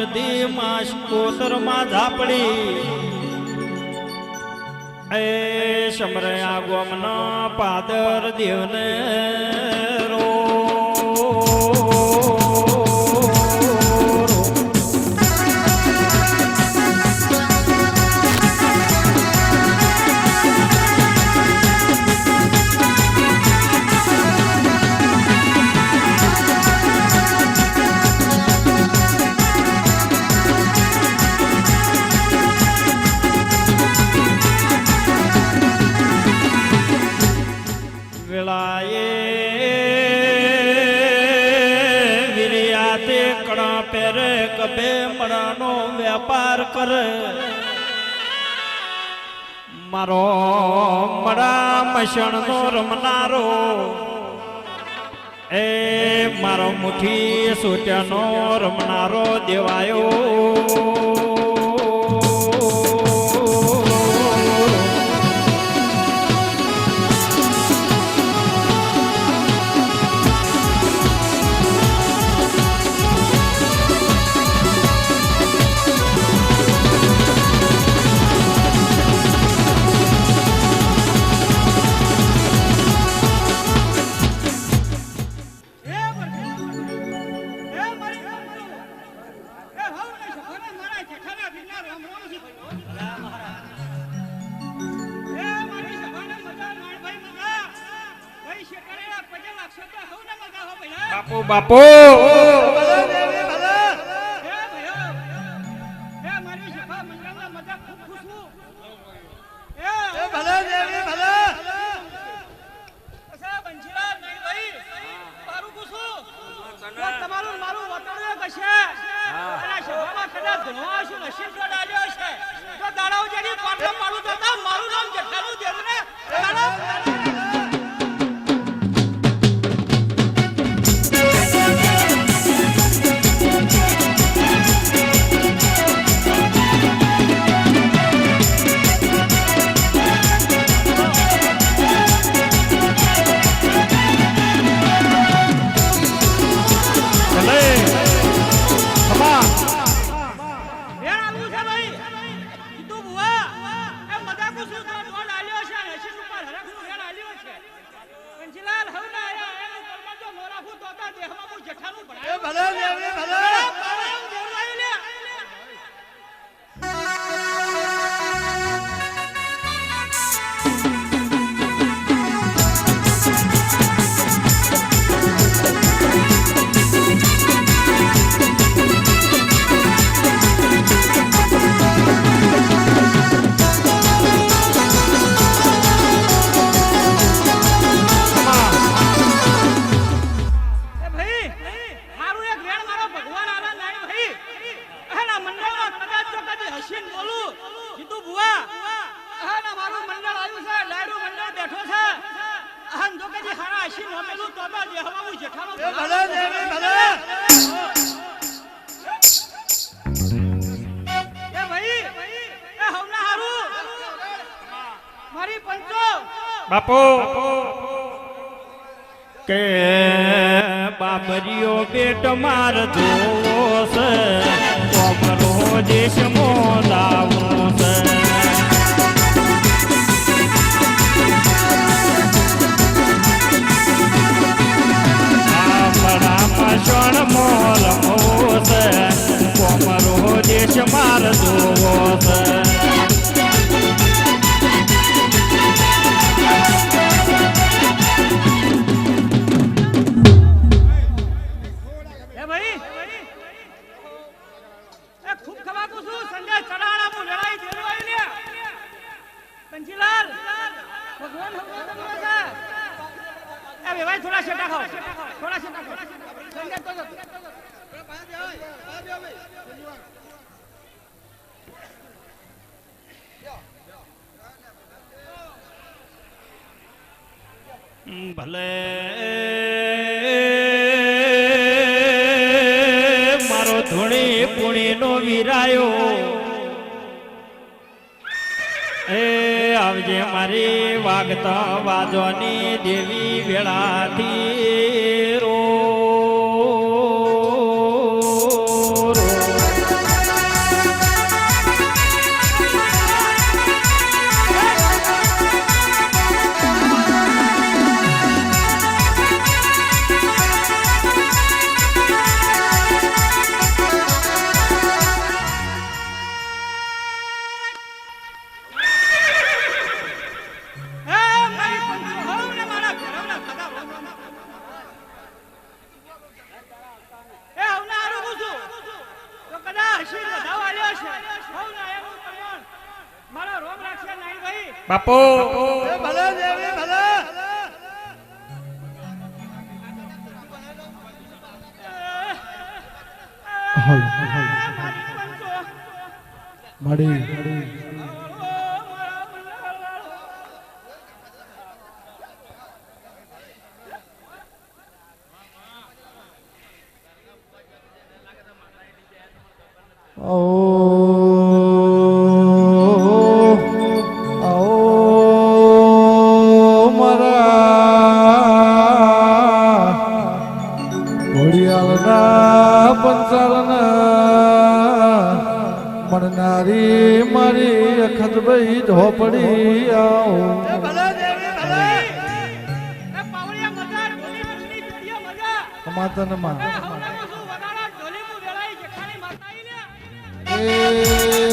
સદી માસ કોતર માં ઝાપડી એ સમરયા ગોમના પાદર દેવને રો કબે મણાનો વેપાર કરે મારો મડા મસણનો રમનારો એ મારો મુઠ્ઠી સોટ્યાનો રમનારો દેવાયો બાપો તમારું મારું વતન કશે અને સભામાં કદાચ ધોવા છું નસીબ તો ડાલ્યો છે તો દાડાઓ જેની પાટલો પાડું થતા મારું નામ જેઠાનું દેવને બાપો કે બાબરીઓ બેટ માર જોવો છે કોમરો દેશ મોલાવો છે આપણા મસણ મોલ મોવો છે કોમરો દેશ માર જોવો છે ભલે મારો ધૂણી પુણીનો વીરાયો એ આવજે મારી વાગતા વાજવાની દેવી વેળાથી રો રો બાપુ એ ભલે દેવી ભલે માડી મણનારી મારી અખત ભાઈ ઝોપડી આવો એ ભલે દેવી ભલે એ પાવળિયા મજાર ભૂલી ભૂલી બેડીઓ મજા માતન માં હવનામાં શું વગાડા ઢોલી મુ વેળાઈ જેખાની માતાઈ લે એ